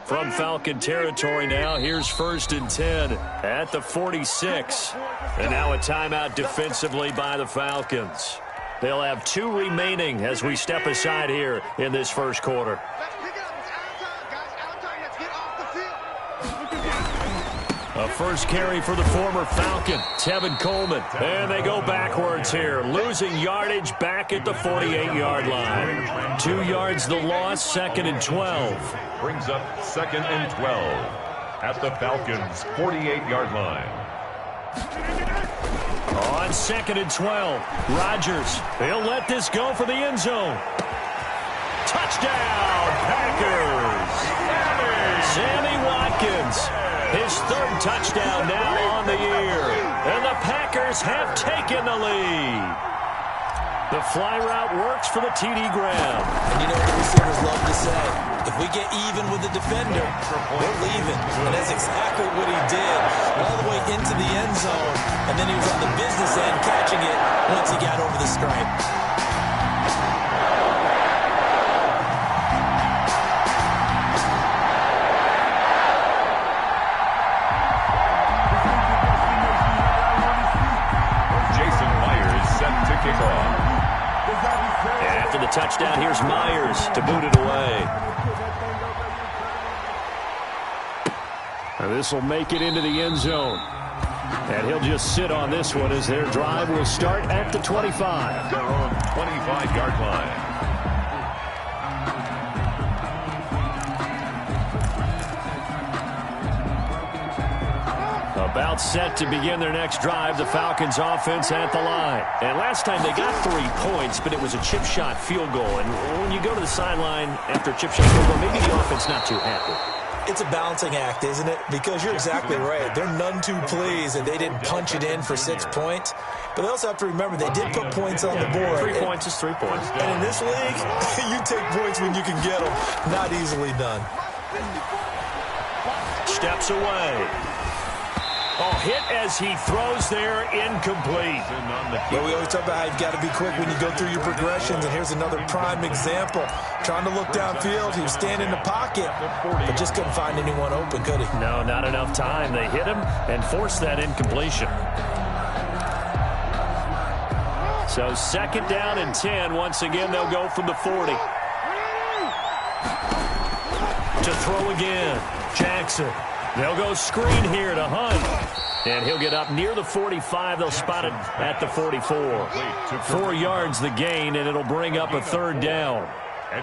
From Falcon territory now, here's 1st and 10 at the 46. And now a timeout defensively by the Falcons. They'll have 2 remaining as we step aside here in this first quarter. A first carry for the former Falcon, Tevin Coleman. And they go backwards here, losing yardage back at the 48-yard line. 2 yards the loss, 2nd and 12. Brings up 2nd and 12 at the Falcons' 48-yard line. On 2nd and 12, Rodgers. He'll let this go for the end zone. Touchdown, Packers! Sammy Watkins. His 3rd touchdown now on the year. And the Packers have taken the lead. The fly route works for the TD Graham. And you know what the receivers love to say? If we get even with the defender, we're leaving. And that's exactly what he did. All the way into the end zone. And then he was on the business end catching it once he got over the stripe. After the touchdown, here's Myers to boot it away. And this will make it into the end zone. And he'll just sit on this one as their drive will start at the 25. Their own 25-yard line. About set to begin their next drive, the Falcons offense at the line. And last time they got 3 points, but it was a chip shot field goal. And when you go to the sideline after a chip shot field goal, maybe the offense not too happy. It's a balancing act, isn't it? Because you're exactly right. They're none too pleased that they didn't punch it in for 6 points. But they also have to remember they did put points on the board. 3 points is 3 points. And in this league, you take points when you can get them. Not easily done. Steps away. Oh, hit as he throws there, incomplete. But we always talk about how you've got to be quick when you go through your progressions, and here's another prime example. Trying to look downfield, he was standing in the pocket, but just couldn't find anyone open, could he? No, not enough time. They hit him and forced that incompletion. So 2nd down and 10. Once again, they'll go from the 40. To throw again, Jackson. They'll go screen here to Hunt. And he'll get up near the 45. They'll spot it at the 44. 4 yards the gain, and it'll bring up a 3rd down.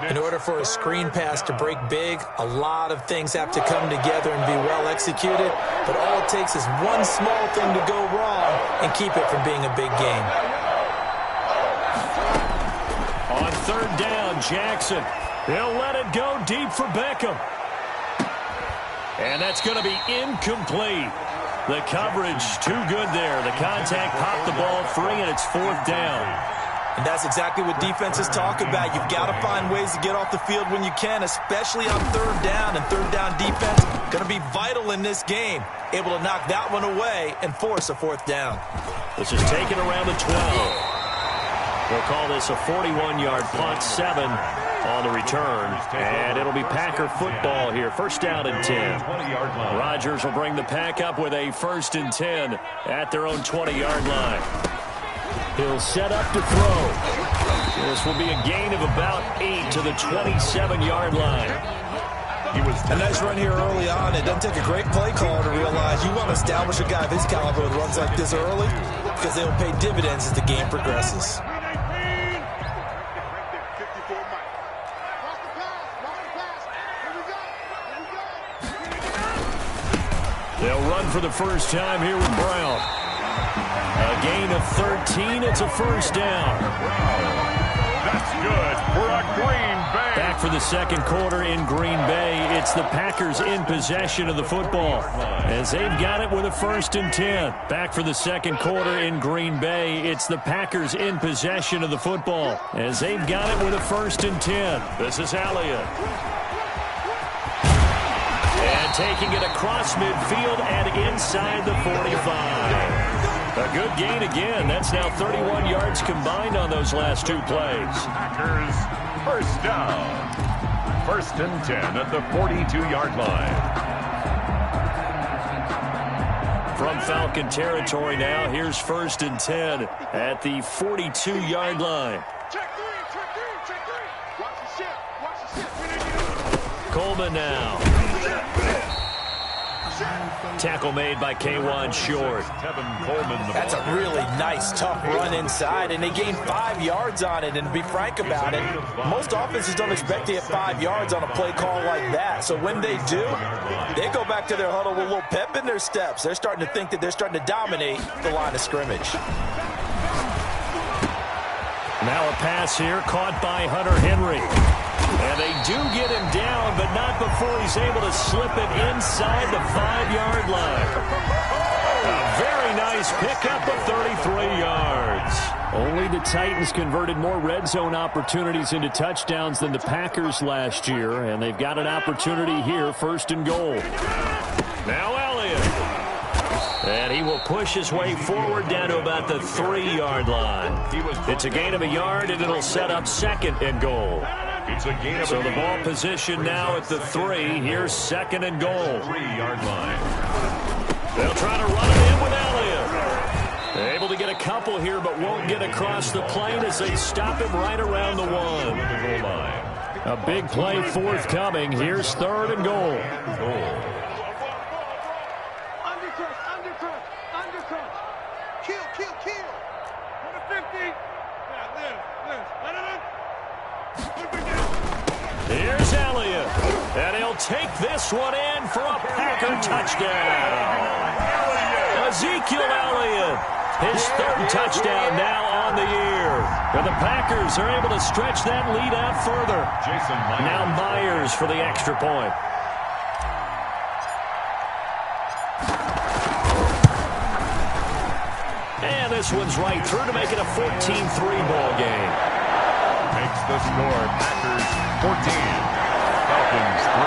In order for a screen pass to break big, a lot of things have to come together and be well executed. But all it takes is one small thing to go wrong and keep it from being a big game. On 3rd down, Jackson. They'll let it go deep for Beckham. And that's going to be incomplete. The coverage too good there. The contact popped the ball free, and it's 4th down. And that's exactly what defenses talk about. You've got to find ways to get off the field when you can, especially on 3rd down. And 3rd down defense going to be vital in this game. Able to knock that one away and force a 4th down. This is taken around the 12. They'll call this a 41-yard punt, 7 on the return, and it'll be Packer football here. 1st down and 10. Rodgers will bring the Pack up with a 1st and 10 at their own 20-yard line. He'll set up to throw. This will be a gain of about 8 to the 27-yard line. A nice run here early on. It doesn't take a great play caller to realize you want to establish a guy of his caliber who runs like this early because they will pay dividends as the game progresses. They'll run for the first time here with Brown. A gain of 13. It's a 1st down. That's good for a Green Bay. Back for the second quarter in Green Bay. It's the Packers in possession of the football as they've got it with a 1st and 10. Back for the second quarter in Green Bay. It's the Packers in possession of the football as they've got it with a 1st and 10. This is Elliott. And taking it across midfield and inside the 45. A good gain again. That's now 31 yards combined on those last 2 plays. Packers first down. 1st and 10 at the 42-yard line. From Falcon territory now, here's 1st and 10 at the 42-yard line. Coleman now. Tackle made by K1 Short. That's a really nice, tough run inside, and they gained 5 yards on it. And to be frank about it, most offenses don't expect to get 5 yards on a play call like that. So when they do, they go back to their huddle with a little pep in their steps. They're starting to think that they're starting to dominate the line of scrimmage. Now a pass here caught by Hunter Henry. And they do get him down, but not before he's able to slip it inside the 5-yard line. A very nice pickup of 33 yards. Only the Titans converted more red zone opportunities into touchdowns than the Packers last year, and they've got an opportunity here, 1st and goal. Now Elliott. And he will push his way forward down to about the 3-yard line. It's a gain of a yard, and it'll set up 2nd and goal. So the ball position now at the 3. Here's 2nd and goal. 3-yard line. They'll try to run it in with Elliott. They're able to get a couple here, but won't get across the plane as they stop him right around the 1. A big play forthcoming. Here's 3rd and goal. Here's Elliott, and he'll take this one in for a Packer touchdown. Ezekiel Elliott, his 3rd touchdown now on the year. And the Packers are able to stretch that lead out further. Now Myers for the extra point. And this one's right through to make it a 14-3 ball game. Makes the score Packers 14, Falcons 3.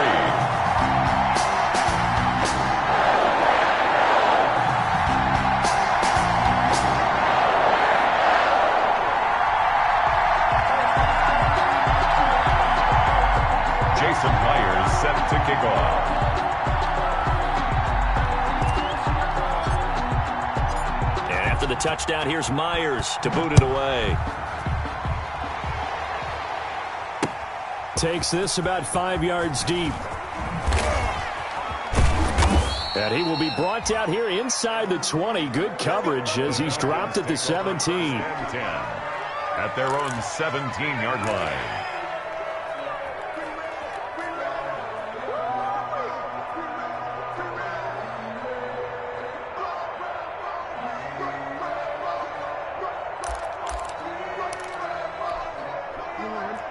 Jason Myers set to kick off. And after the touchdown, here's Myers to boot it away. Takes this about 5 yards deep. And he will be brought down here inside the 20. Good coverage as he's dropped at the 17. At their own 17-yard line.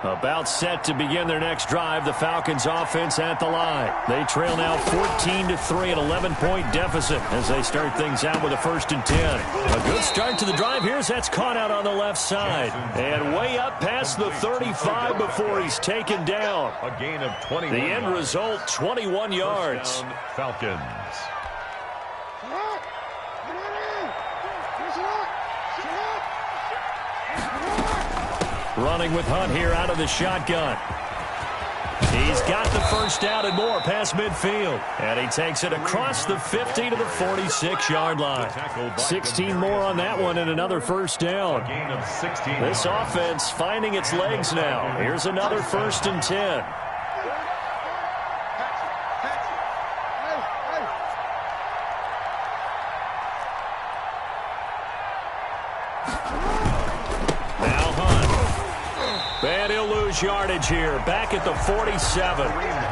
About set to begin their next drive. The Falcons offense at the line. They trail now 14-3, an 11-point deficit as they start things out with a 1st and 10. A good start to the drive here as that's caught out on the left side. And way up past the 35 before he's taken down. A gain of 21. The end result, 21 yards. Falcons. Running with Hunt here out of the shotgun. He's got the 1st down and more past midfield. And he takes it across the 50 to the 46-yard line. 16 more on that one and another 1st down. This offense finding its legs now. Here's another 1st and 10. Yardage here, back at the 47.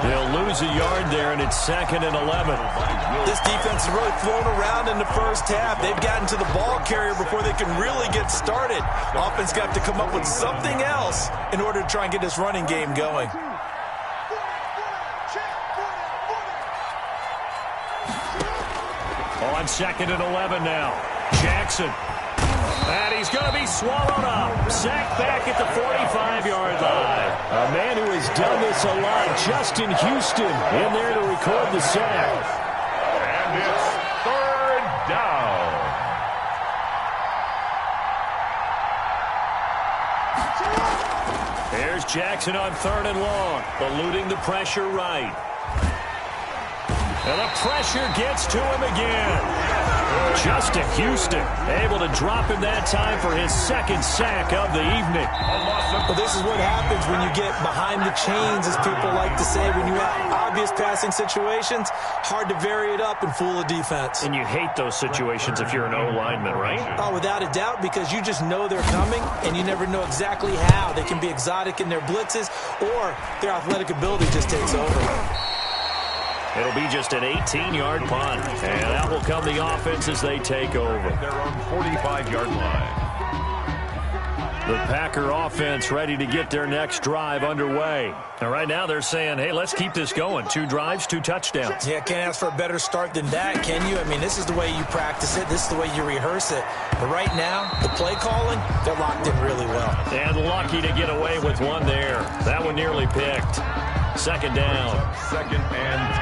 They'll lose a yard there, and it's 2nd and 11. This defense is really thrown around in the first half. They've gotten to the ball carrier before they can really get started. Offense got to come up with something else in order to try and get this running game going. On 2nd and 11 now. Jackson. And he's going to be swallowed up. Sacked back at the 45-yard line. A man who has done this a lot, Justin Houston, in there to record the sack. And it's 3rd down. There's Jackson on 3rd and long, eluding the pressure right. And the pressure gets to him again. Justin Houston able to drop him that time for his 2nd sack of the evening. Well, this is what happens when you get behind the chains, as people like to say. When you have obvious passing situations, hard to vary it up and fool a defense. And you hate those situations if you're an O-lineman, right? Oh, without a doubt, because you just know they're coming, and you never know exactly how. They can be exotic in their blitzes, or their athletic ability just takes over. It'll be just an 18-yard punt, and that will come the offense as they take over. Their own 45-yard line. The Packer offense ready to get their next drive underway. And right now they're saying, hey, let's keep this going. 2 drives, 2 touchdowns. Yeah, can't ask for a better start than that, can you? I mean, this is the way you practice it. This is the way you rehearse it. But right now, the play calling, they're locked in really well. And lucky to get away with one there. That one nearly picked. 2nd down. 2nd and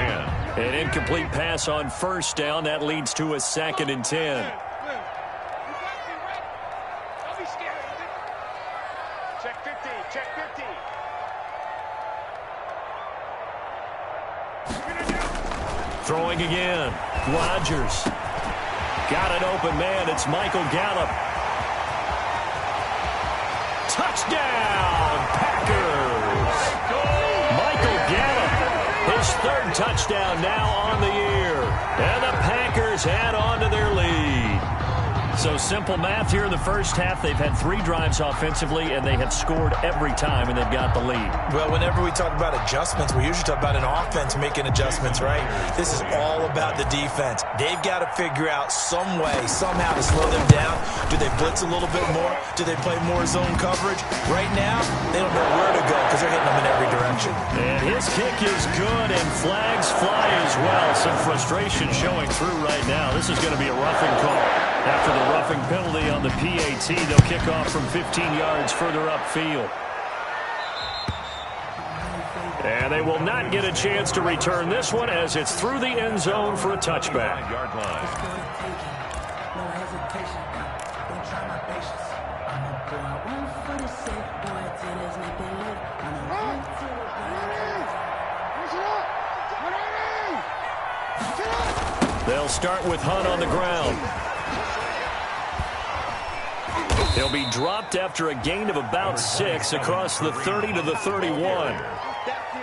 10. An incomplete pass on 1st down. That leads to a 2nd and 10. Check 50, check 50. Throwing again. Rodgers. Got an open man. It's Michael Gallup. Touchdown, Packers. Michael Gallup, his 3rd touchdown now on the year. And the Packers add on to their lead. So simple math here in the first half. They've had 3 drives offensively, and they have scored every time, and they've got the lead. Well, whenever we talk about adjustments, we usually talk about an offense making adjustments, right? This is all about the defense. They've got to figure out some way, somehow to slow them down. Do they blitz a little bit more? Do they play more zone coverage? Right now, they don't know where to go because they're hitting them in every direction. And his kick is good, and flags fly as well. Some frustration showing through right now. This is going to be a roughing call. After the roughing penalty on the PAT, they'll kick off from 15 yards further upfield. And they will not get a chance to return this one as it's through the end zone for a touchback. Yard line. They'll start with Hunt on the ground. He'll be dropped after a gain of about 6 across the 30 to the 31.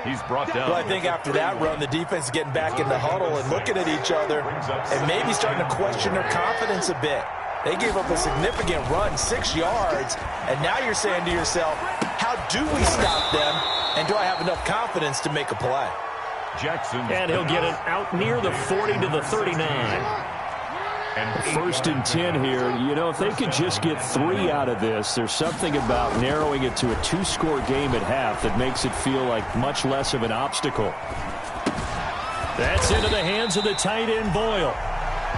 He's brought down. Well, I think after that run, the defense is getting back in the huddle and looking at each other and maybe starting to question their confidence a bit. They gave up a significant run, 6 yards, and now you're saying to yourself, how do we stop them, and do I have enough confidence to make a play? Jackson. And he'll get it out near the 40 to the 39. 1st and 10 here. You know, if they could just get 3 out of this, there's something about narrowing it to a 2-score game at half that makes it feel like much less of an obstacle. That's into the hands of the tight end, Boyle.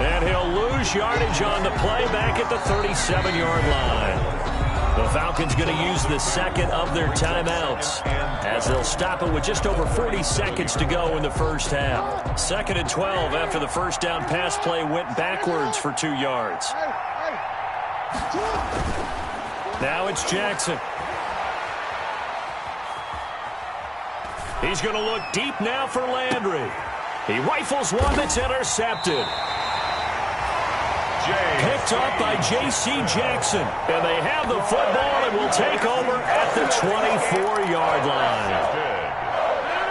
And he'll lose yardage on the play back at the 37-yard line. The Falcons going to use the 2nd of their timeouts as they'll stop it with just over 40 seconds to go in the first half. 2nd and 12 after the first down pass play went backwards for 2 yards. Now it's Jackson. He's going to look deep now for Landry. He rifles one that's intercepted. Picked up by J.C. Jackson. And they have the football and will take over at the 24-yard line.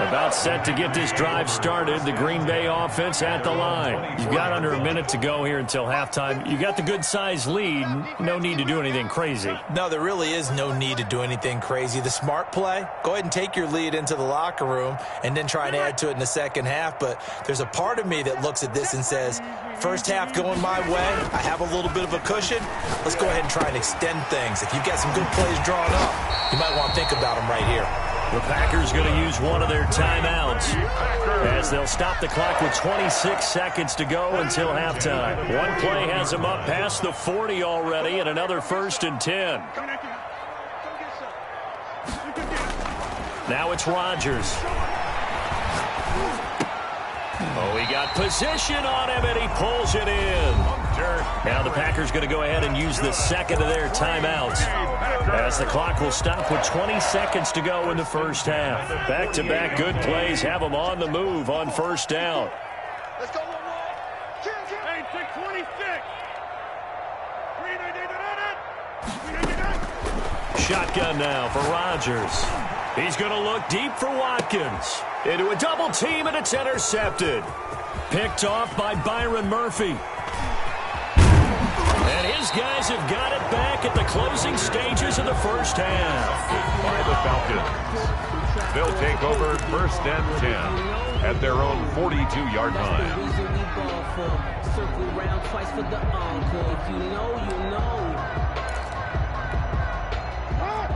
About set to get this drive started. The Green Bay offense at the line. You've got under a minute to go here until halftime. You got the good-sized lead. No need to do anything crazy. No, there really is no need to do anything crazy. The smart play, go ahead and take your lead into the locker room and then try and add to it in the second half. But there's a part of me that looks at this and says, first half going my way, I have a little bit of a cushion. Let's go ahead and try and extend things. If you've got some good plays drawn up, you might want to think about them right here. The Packers going to use one of their timeouts as they'll stop the clock with 26 seconds to go until halftime. One play has them up past the 40 already, and another 1st and 10. Now it's Rodgers. Oh, he got position on him, and he pulls it in. Now the Packers going to go ahead and use the second of their timeouts as the clock will stop with 20 seconds to go in the first half. Back-to-back good plays have them on the move on first down. Let's go, Hey, 26. Shotgun now for Rodgers. He's going to look deep for Watkins. Into a double team, and it's intercepted. Picked off by Byron Murphy. And his guys have got it back at the closing stages of the first half. By the Falcons. They'll take over 1st and 10 at their own 42-yard line. Circle round twice for the encore. If you know.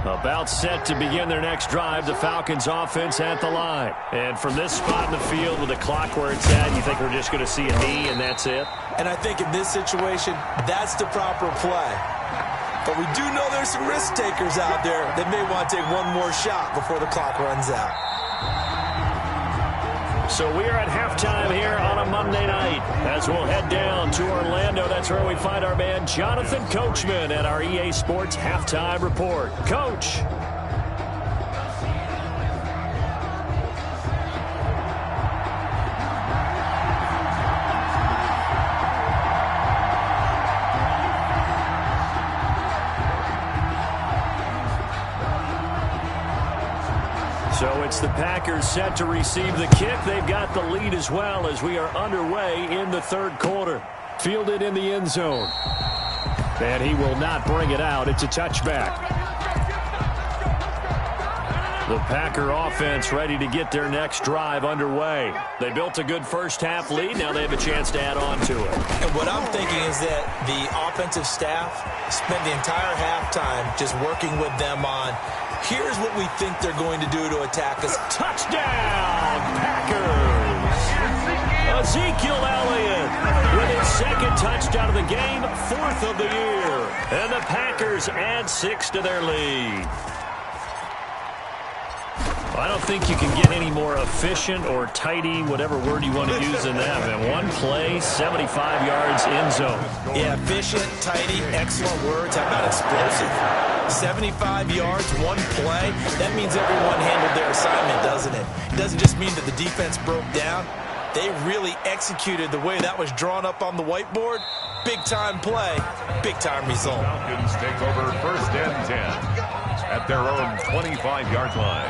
About set to begin their next drive, the Falcons offense at the line. And from this spot in the field with the clock where it's at, you think we're just going to see a knee and that's it? And I think in this situation, that's the proper play. But we do know there's some risk takers out there that may want to take one more shot before the clock runs out. So we are at halftime here on a Monday night as we'll head down to Orlando. That's where we find our man Jonathan Coachman at our EA Sports Halftime Report. Coach. So it's the Packers set to receive the kick. They've got the lead as well as we are underway in the third quarter. Fielded in the end zone. And he will not bring it out. It's a touchback. The Packer offense ready to get their next drive underway. They built a good first half lead. Now they have a chance to add on to it. And what I'm thinking is that the offensive staff spent the entire halftime just working with them on here's what we think they're going to do to attack us. Touchdown, Packers! Ezekiel Elliott with his second touchdown of the game, 4th of the year. And the Packers add 6 to their lead. I don't think you can get any more efficient or tidy, whatever word you want to use in that. And one play, 75 yards end zone. Yeah, efficient, tidy, excellent words. How about explosive? 75 yards, one play. That means everyone handled their assignment, doesn't it? It doesn't just mean that the defense broke down. They really executed the way that was drawn up on the whiteboard. Big-time play, big-time result. Falcons take over 1st and 10 at their own 25-yard line.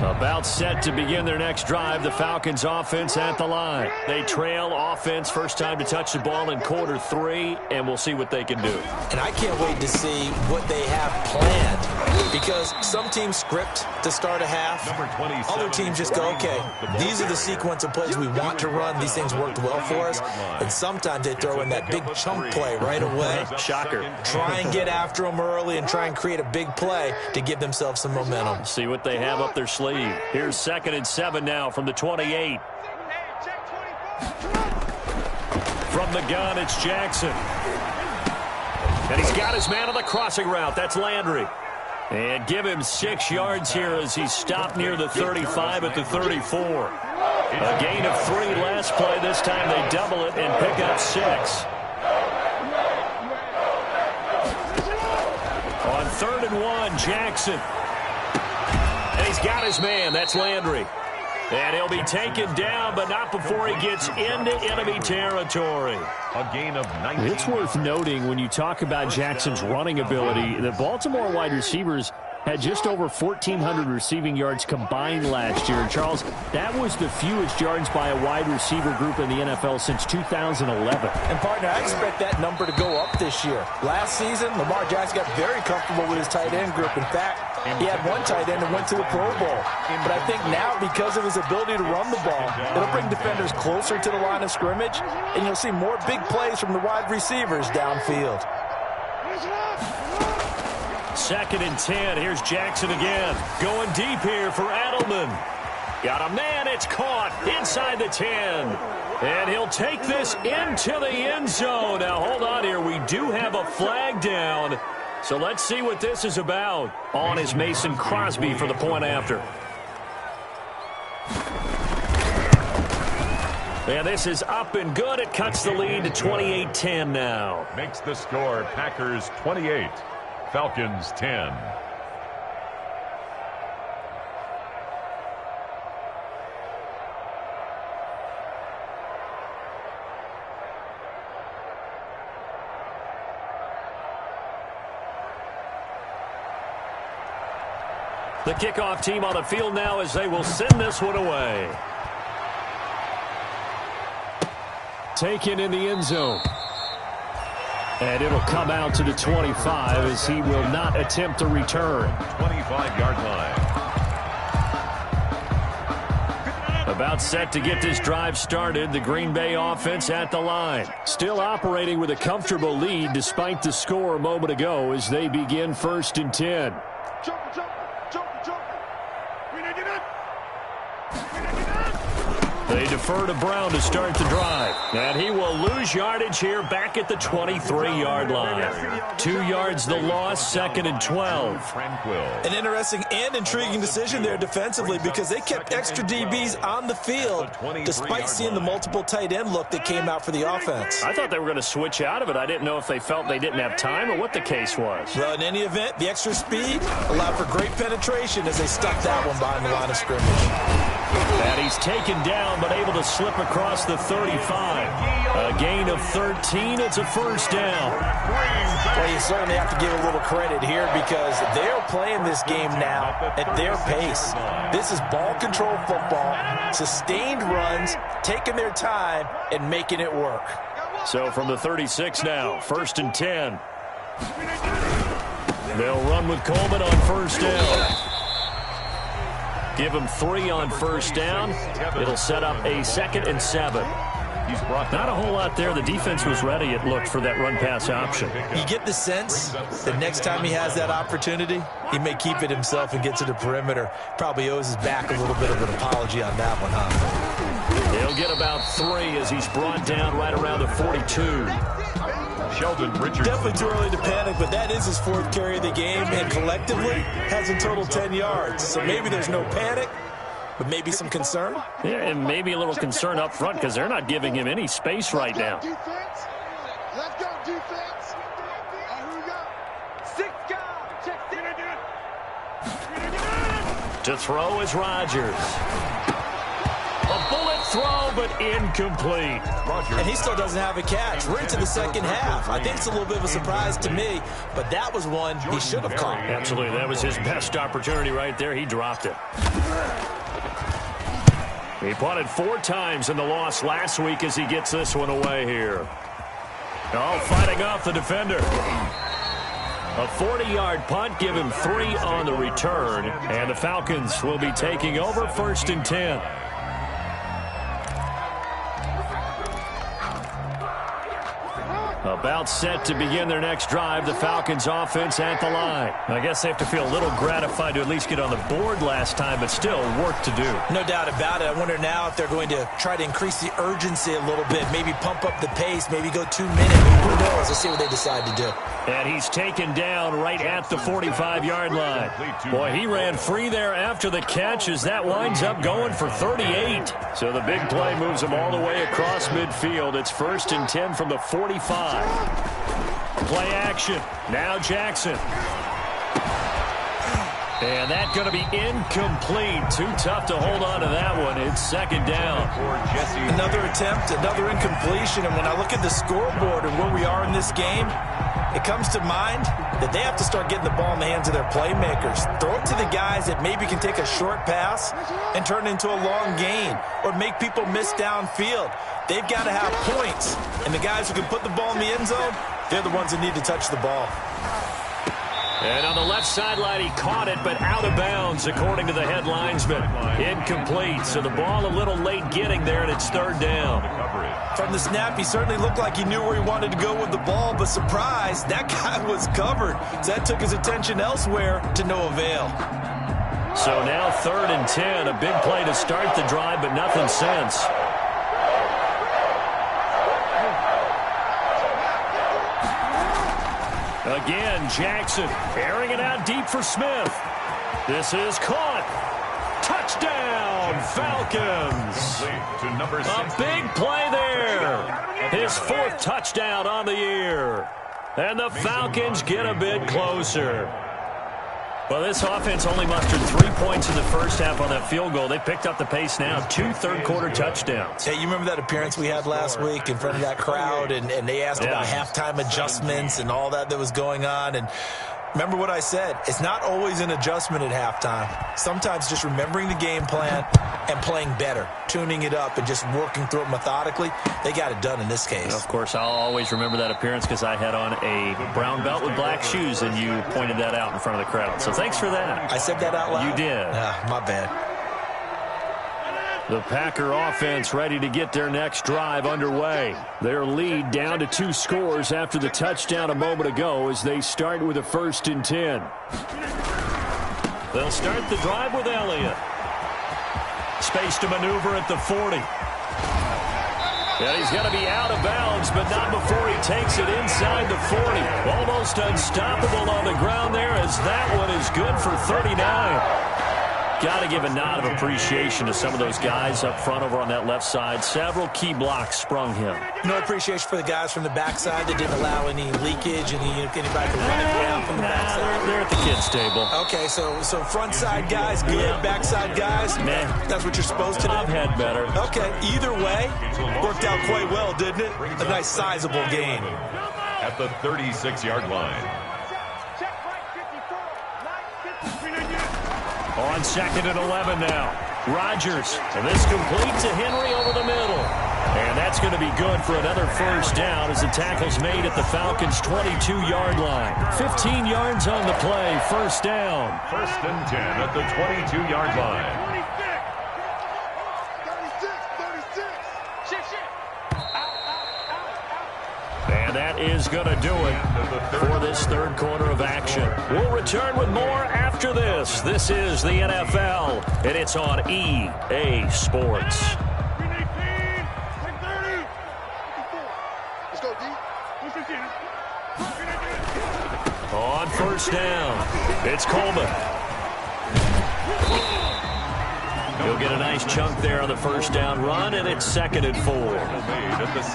About set to begin their next drive, the Falcons offense at the line. They trail offense, first time to touch the ball in quarter 3, and we'll see what they can do. And I can't wait to see what they have planned, because some teams script to start a half. Other teams just go, okay, these are the sequence of plays we want to run. These things worked well for us. And sometimes they throw in that big chunk play right away. Shocker. Try and get after them early and try and create a big play to give themselves some momentum. See what they have up their sleeve. Here's 2nd and 7 now from the 28. From the gun, it's Jackson. And he's got his man on the crossing route. That's Landry. And give him 6 yards here as he's stopped near the 35 at the 34. A gain of 3 last play. This time they double it and pick up 6. On 3rd and 1, Jackson. And he's got his man. That's Landry. And he'll be taken down, but not before he gets into enemy territory. A gain of 19. It's worth noting when you talk about Jackson's running ability, the Baltimore wide receivers had just over 1,400 receiving yards combined last year. And Charles, that was the fewest yards by a wide receiver group in the NFL since 2011. And, partner, I expect that number to go up this year. Last season, Lamar Jackson got very comfortable with his tight end group. In fact, he had one tight end that went to the Pro Bowl. But I think now, because of his ability to run the ball, it'll bring defenders closer to the line of scrimmage, and you'll see more big plays from the wide receivers downfield. 2nd and 10. Here's Jackson again. Going deep here for Edelman. Got a man. It's caught inside the 10. And he'll take this into the end zone. Now, hold on here. We do have a flag down. So let's see what this is about. On is Mason Crosby for the point after. And this is up and good. It cuts the lead to 28-10 now. Makes the score Packers 28, Falcons 10. The kickoff team on the field now as they will send this one away. Taken in the end zone. And it'll come out to the 25 as he will not attempt a return. 25-yard line. About set to get this drive started. The Green Bay offense at the line. Still operating with a comfortable lead despite the score a moment ago as they begin 1st and 10. They defer to Brown to start the drive. And he will lose yardage here back at the 23-yard line. 2 yards the loss, 2nd and 12. An interesting and intriguing decision there defensively because they kept extra DBs on the field despite seeing the multiple tight end look that came out for the offense. I thought they were going to switch out of it. I didn't know if they felt they didn't have time or what the case was. Well, in any event, the extra speed allowed for great penetration as they stuck that one behind the line of scrimmage. And he's taken down but able to slip across the 35. A gain of 13. It's a first down. Well, you certainly have to give a little credit here because they're playing this game now at their pace. This is ball control football, sustained runs, taking their time and making it work. So from the 36 now, 1st and 10. They'll run with Coleman on first down. Give him 3 on first down. It'll set up a 2nd and 7. Not a whole lot there. The defense was ready, it looked, for that run-pass option. You get the sense that next time he has that opportunity, he may keep it himself and get to the perimeter. Probably owes his back a little bit of an apology on that one, huh? He'll get about 3 as he's brought down right around the 42. Sheldon Richardson. Definitely too early to panic, but that is his 4th carry of the game, and collectively has in total 10 yards. So maybe there's no panic, but maybe some concern. Yeah, and maybe a little concern up front because they're not giving him any space right now. Let's go, defense. Here we go. 6 guys. Check it. To throw is Rodgers. A bullet throw, but incomplete. And he still doesn't have a catch. We're into the 2nd half. I think it's a little bit of a surprise to me, but that was one he should have caught. Absolutely. That was his best opportunity right there. He dropped it. He punted 4 times in the loss last week as he gets this one away here. Oh, fighting off the defender. A 40-yard punt, give him 3 on the return, and the Falcons will be taking over 1st and 10. About set to begin their next drive, the Falcons offense at the line. I guess they have to feel a little gratified to at least get on the board last time, but still work to do. No doubt about it. I wonder now if they're going to try to increase the urgency a little bit, maybe pump up the pace, maybe go 2 minutes. Who knows? Let's see what they decide to do. And he's taken down right at the 45-yard line. Boy, he ran free there after the catch as that winds up going for 38. So the big play moves him all the way across midfield. It's 1st and 10 from the 45. Play action. Now Jackson. And that's going to be incomplete. Too tough to hold on to that one. It's 2nd down. Another attempt, another incompletion. And when I look at the scoreboard and where we are in this game, it comes to mind that they have to start getting the ball in the hands of their playmakers. Throw it to the guys that maybe can take a short pass and turn it into a long gain or make people miss downfield. They've got to have points. And the guys who can put the ball in the end zone, they're the ones that need to touch the ball. And on the left sideline, he caught it, but out of bounds, according to the head linesman. Incomplete, so the ball a little late getting there, and it's third down. From the snap, he certainly looked like he knew where he wanted to go with the ball, but surprise, that guy was covered. So that took his attention elsewhere to no avail. So now 3rd and 10, a big play to start the drive, but nothing since. Again, Jackson airing it out deep for Smith. This is caught. Touchdown, Falcons. A big play there. His 4th touchdown on the year. And the Falcons get a bit closer. Well, this offense only mustered 3 points in the first half on that field goal. They picked up the pace now. 2 third-quarter touchdowns. Hey, you remember that appearance we had last week in front of that crowd, and they asked about halftime adjustments and all that was going on, and remember what I said. It's not always an adjustment at halftime. Sometimes just remembering the game plan and playing better, tuning it up and just working through it methodically. They got it done in this case. Of course, I'll always remember that appearance because I had on a brown belt with black shoes, and you pointed that out in front of the crowd. So thanks for that. I said that out loud? You did. My bad. The Packer offense ready to get their next drive underway. Their lead down to 2 scores after the touchdown a moment ago as they start with a 1st and 10. They'll start the drive with Elliott. Space to maneuver at the 40. And he's going to be out of bounds, but not before he takes it inside the 40. Almost unstoppable on the ground there as that one is good for 39. Got to give a nod of appreciation to some of those guys up front over on that left side. Several key blocks sprung him. No appreciation for the guys from the backside that didn't allow any leakage, anybody to run it down from the backside. They're at the kids' table. Okay, so front side guys good, backside guys, that's what you're supposed to do? I've had better. Okay, either way, worked out quite well, didn't it? A nice sizable gain. At the 36-yard line. On 2nd and 11 now. Rodgers. And this complete to Henry over the middle. And that's going to be good for another 1st down as the tackle's made at the Falcons' 22-yard line. 15 yards on the play. 1st down. 1st and 10 at the 22-yard line. And that is going to do it for this 3rd quarter of action. We'll return with more after this. This is the NFL, and it's on EA Sports. On 1st down, it's Coleman. He'll get a nice chunk there on the 1st down run, and it's 2nd and 4.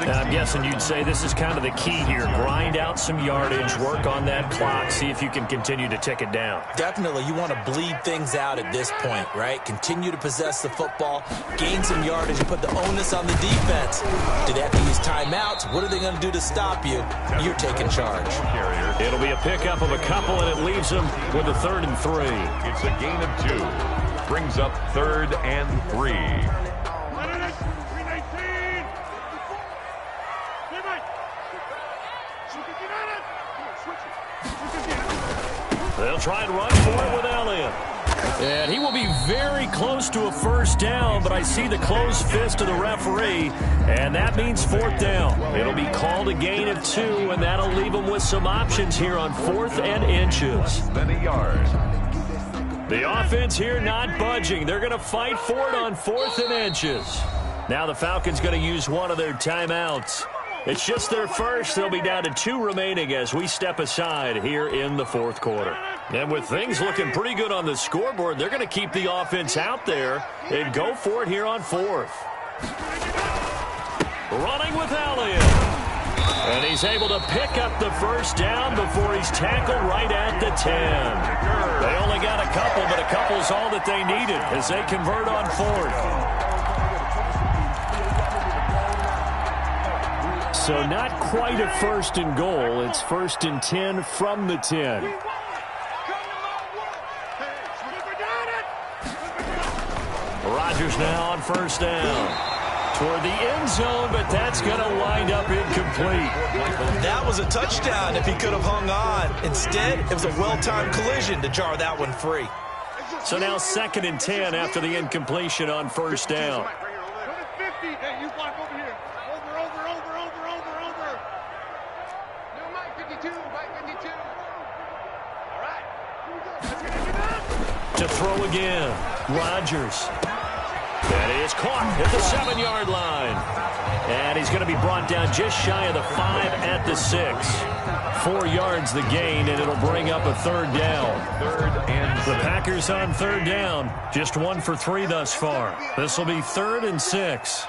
Now, I'm guessing you'd say this is kind of the key here. Grind out some yardage, work on that clock, see if you can continue to tick it down. Definitely. You want to bleed things out at this point, right? Continue to possess the football, gain some yardage, and put the onus on the defense. Do they have to use timeouts? What are they going to do to stop you? You're taking charge. It'll be a pickup of a couple, and it leaves them with a 3rd and 3. It's a gain of 2. Brings up 3rd and 3. They'll try and run for it with Elliott. And he will be very close to a 1st down, but I see the closed fist of the referee, and that means 4th down. It'll be called a gain of 2, and that'll leave them with some options here on 4th and inches. Then a yard. The offense here not budging. They're going to fight for it on 4th and inches. Now the Falcons going to use one of their timeouts. It's just their first. They'll be down to 2 remaining as we step aside here in the 4th quarter. And with things looking pretty good on the scoreboard, they're going to keep the offense out there and go for it here on 4th. Running with Elliott. And he's able to pick up the 1st down before he's tackled right at the 10. They only got a couple, but a couple is all that they needed as they convert on 4th. So not quite a 1st and goal. It's 1st and 10 from the 10. Rodgers now on 1st down. toward the end zone, but that's going to wind up incomplete. That was a touchdown if he could have hung on. Instead, it was a well-timed collision to jar that one free. So now 2nd and 10 after the incompletion on first down. Hey, you block over here. Over. No, Mike 52. All right. Let's get it. To throw again. Rodgers. That is caught at the 7-yard line. And he's going to be brought down just shy of the 5 at the 6. 4 yards the gain, and it'll bring up a 3rd down. The Packers on 3rd down. Just 1 for 3 thus far. This will be 3rd and 6.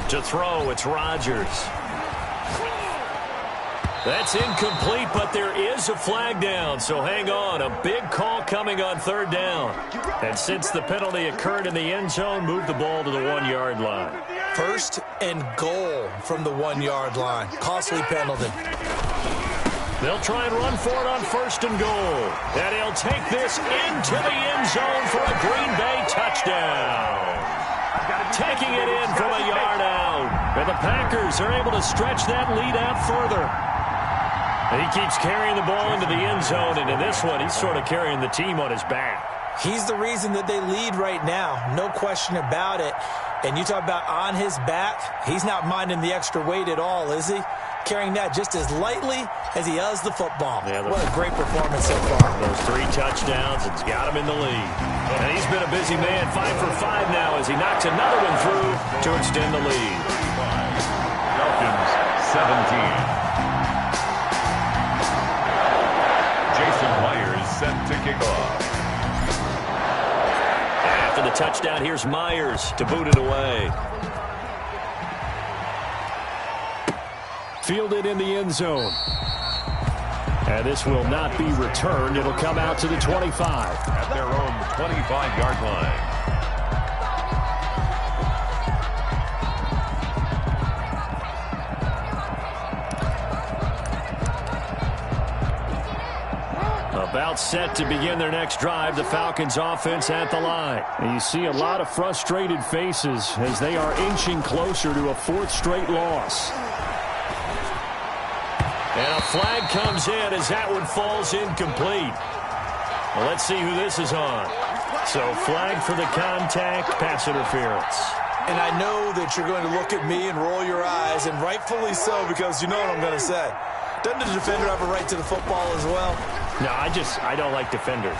To throw, it's Rodgers. That's incomplete, but there is a flag down, so hang on. A big call coming on 3rd down. And since the penalty occurred in the end zone, move the ball to the 1-yard line. 1st and goal from the 1-yard line. Costly penalty. They'll try and run for it on 1st and goal. And he'll take this into the end zone for a Green Bay touchdown. Taking it in from a yard out. And the Packers are able to stretch that lead out further. He keeps carrying the ball into the end zone, and in this one, he's sort of carrying the team on his back. He's the reason that they lead right now. No question about it. And you talk about on his back, he's not minding the extra weight at all, is he? Carrying that just as lightly as he does the football. Yeah, what a great performance so far. Those 3 touchdowns, it's got him in the lead. And he's been a busy man, 5 for 5 now as he knocks another one through to extend the lead. Falcons 17. Jason Myers set to kick off. After the touchdown, here's Myers to boot it away. Fielded in the end zone. And this will not be returned. It'll come out to the 25. At their own 25-yard line. About set to begin their next drive, the Falcons offense at the line. And you see a lot of frustrated faces as they are inching closer to a 4th straight loss. And a flag comes in as that one falls incomplete. Well, let's see who this is on. So flag for the contact, pass interference. And I know that you're going to look at me and roll your eyes, and rightfully so, because you know what I'm going to say. Doesn't the defender have a right to the football as well? No, I don't like defenders.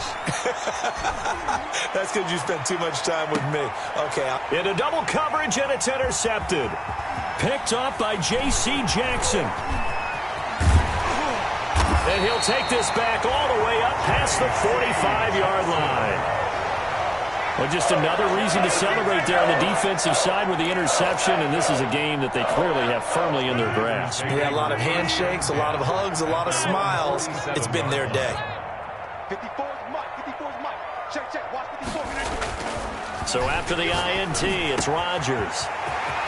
That's because you spent too much time with me. Okay. Into double coverage, and it's intercepted. Picked off by J.C. Jackson. And he'll take this back all the way up past the 45-yard line. Well, just another reason to celebrate there on the defensive side with the interception, and this is a game that they clearly have firmly in their grasp. Yeah, a lot of handshakes, a lot of hugs, a lot of smiles. It's been their day. 54's Mike. Check. Watch 54. So after the INT, it's Rodgers.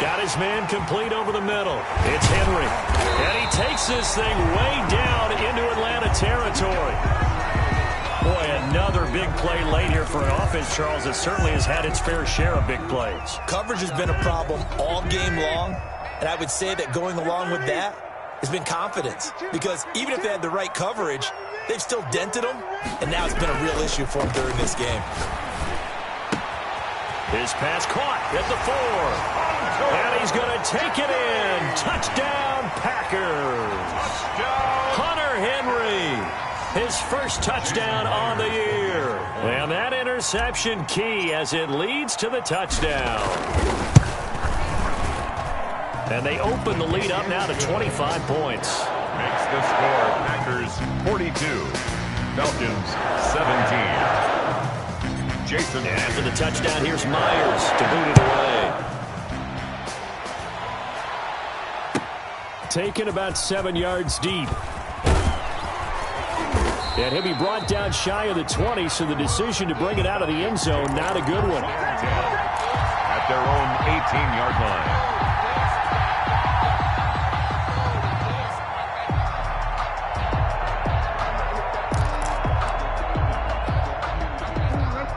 Got his man complete over the middle. It's Henry. And he takes this thing way down into Atlanta territory. Boy, another big play late here for an offense, Charles, that certainly has had its fair share of big plays. Coverage has been a problem all game long, and I would say that going along with that has been confidence. Because even if they had the right coverage, they've still dented them, and now it's been a real issue for them during this game. His pass caught at the 4. And he's going to take it in. Touchdown, Packers. Hunter Henry. His first touchdown on the year. And that interception key as it leads to the touchdown. And they open the lead up now to 25 points. Makes the score Packers 42. Falcons 17. Jason. And after the touchdown, here's Myers to boot it away. Taken about 7 yards deep. And he'll be brought down shy of the 20, so the decision to bring it out of the end zone, not a good one. At their own 18-yard line.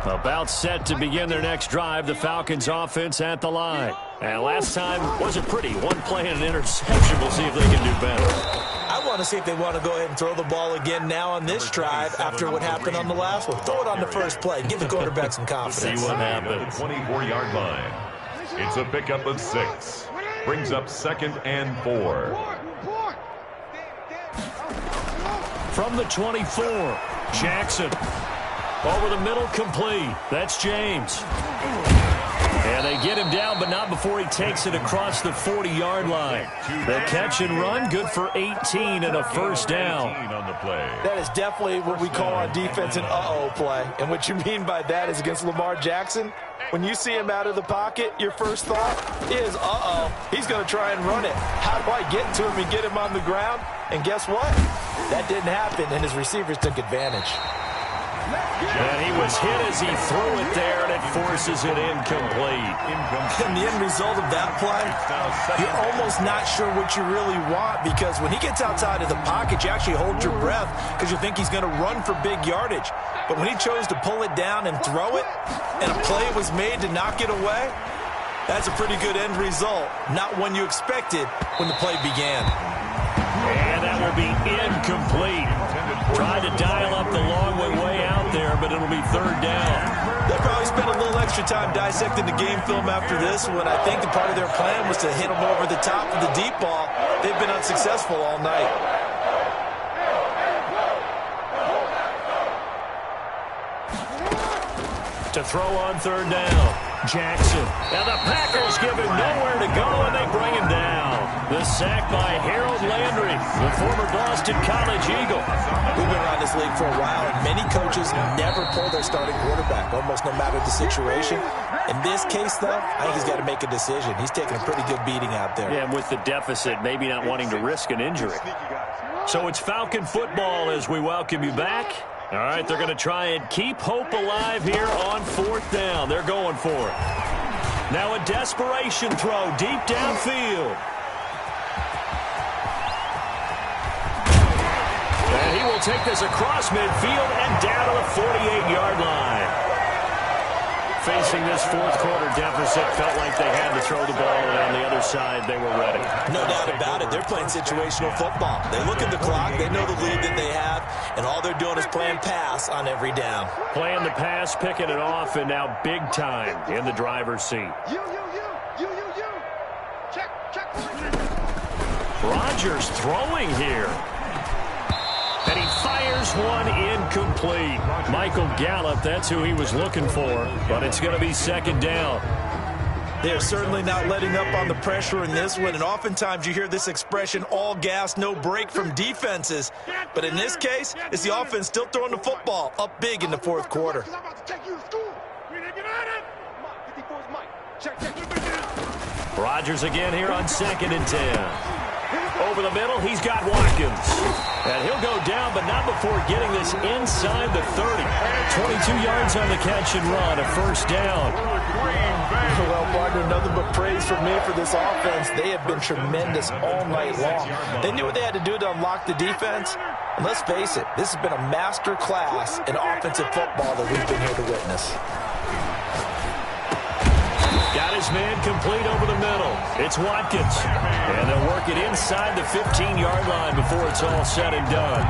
About set to begin their next drive, the Falcons offense at the line. And last time wasn't pretty. One play and an interception. We'll see if they can do better. I want to see if they want to go ahead and throw the ball again now on this drive after what happened on the last one. Throw it on the first play. Give the quarterback some confidence. See what happens. The 24-yard line. It's a pickup of 6. Brings up 2nd and 4. From the 24, Jackson. Over the middle, complete. That's James. And they get him down, but not before he takes it across the 40-yard line. The catch and run, good for 18 and a first down. That is definitely what we call on defense an uh-oh play. And what you mean by that is against Lamar Jackson, when you see him out of the pocket, your first thought is, uh-oh, he's going to try and run it. How do I get to him and get him on the ground? And guess what? That didn't happen, and his receivers took advantage. And he was hit as he threw it there, and it forces it incomplete. And the end result of that play, you're almost not sure what you really want, because when he gets outside of the pocket, you actually hold your breath because you think he's going to run for big yardage. But when he chose to pull it down and throw it, and a play was made to knock it away, that's a pretty good end result. Not one you expected when the play began. And that will be incomplete. Tried to dial up the long way out there, but it'll be third down. They'll probably spend a little extra time dissecting the game film after this one. I think the part of their plan was to hit them over the top of the deep ball. They've been unsuccessful all night. To throw on third down, Jackson. And the Packers give him nowhere to go, and they bring him down. The sack by Harold Landry, the former Boston College Eagle. We've been around this league for a while, and many coaches never pull their starting quarterback, almost no matter the situation. In this case, though, I think he's got to make a decision. He's taking a pretty good beating out there. Yeah, and with the deficit, maybe not wanting to risk an injury. So it's Falcon football as we welcome you back. All right, they're going to try and keep hope alive here on fourth down. They're going for it. Now a desperation throw deep downfield. And he will take this across midfield and down to the 48-yard line. Facing this fourth quarter deficit, felt like they had to throw the ball, and on the other side, they were ready. No doubt about it. They're playing situational football. They look at the clock, they know the lead that they have, and all they're doing is playing pass on every down. Playing the pass, picking it off, and now big time in the driver's seat. You. Check. Rodgers throwing here. And he fires one incomplete. Michael Gallup, that's who he was looking for, but it's going to be second down. They're certainly not letting up on the pressure in this one, and oftentimes you hear this expression, all gas, no break from defenses. But in this case, it's the offense still throwing the football up big in the fourth quarter. Rodgers again here on 2nd and 10. Over the middle, he's got Watkins. And he'll go down, but not before getting this inside the 30. 22 yards on the catch and run, a first down. Well, partner, nothing but praise from me for this offense. They have been tremendous all night long. They knew what they had to do to unlock the defense. And let's face it, this has been a master class in offensive football that we've been here to witness. Got his man complete over the middle. It's Watkins. And they'll work it inside the 15-yard line before it's all said and done.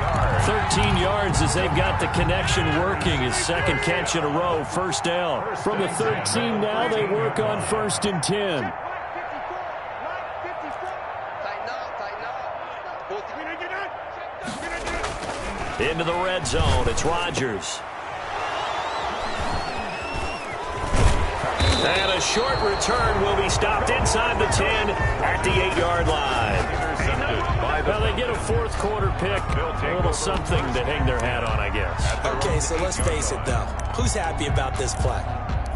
13 yards as they've got the connection working. His second catch in a row, first down. From the 13 now, they work on 1st and 10. Into the red zone, it's Rodgers. And a short return will be stopped inside the 10 at the 8-yard line. Well, they get a fourth quarter pick, a little something to hang their hat on, I guess. Okay, so let's face it, though. Who's happy about this play?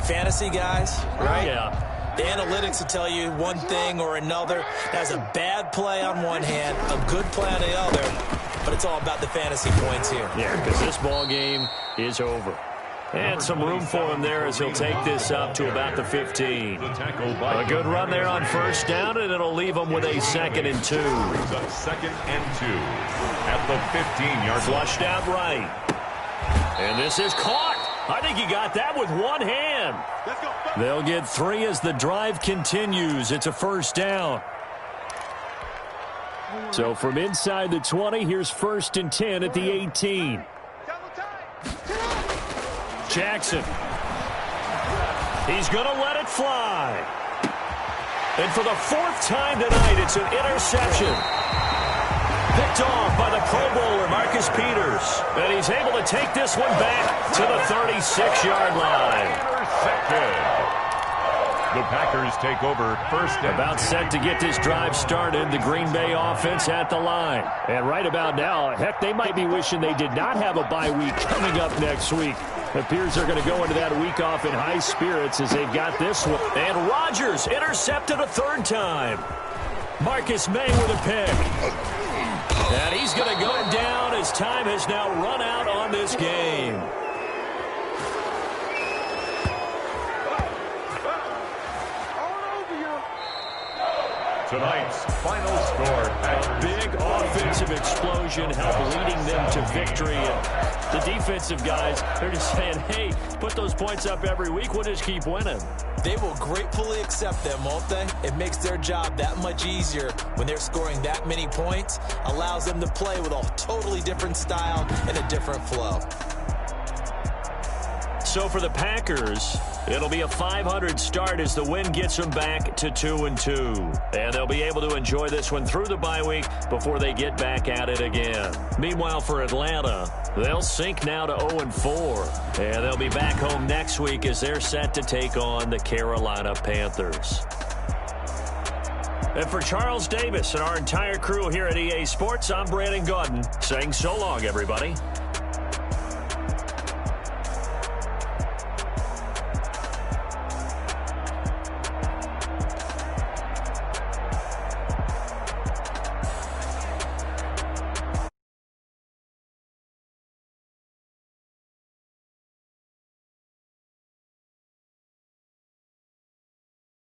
Fantasy guys, right? Yeah. The analytics will tell you one thing or another. That's a bad play on one hand, a good play on the other, but it's all about the fantasy points here. Yeah, because this ball game is over. And some room for him there as he'll take this up to about the 15. A good run there on first down, and it'll leave him with a 2nd and 2. 2nd and 2 at the 15-yard line. Flushed out right. And this is caught. I think he got that with one hand. They'll get 3 as the drive continues. It's a first down. So from inside the 20, here's 1st and 10 at the 18. Jackson. He's going to let it fly. And for the 4th time tonight, it's an interception. Picked off by the Pro Bowler, Marcus Peters. And he's able to take this one back to the 36-yard line. The Packers take over 1st and about set to get this drive started. The Green Bay offense at the line. And right about now, heck, they might be wishing they did not have a bye week coming up next week. It appears they're going to go into that week off in high spirits as they've got this one. And Rodgers intercepted a 3rd time. Marcus May with a pick. And he's going to go down as time has now run out on this game. Tonight's final score. A big offensive explosion helped leading them to victory. And the defensive guys, they're just saying, hey, put those points up every week. We'll just keep winning. They will gratefully accept them, won't they? It makes their job that much easier when they're scoring that many points. Allows them to play with a totally different style and a different flow. So for the Packers, it'll be a 500 start as the win gets them back to 2-2. And they'll be able to enjoy this one through the bye week before they get back at it again. Meanwhile, for Atlanta, they'll sink now to 0-4. And they'll be back home next week as they're set to take on the Carolina Panthers. And for Charles Davis and our entire crew here at EA Sports, I'm Brandon Gaudin saying so long, everybody.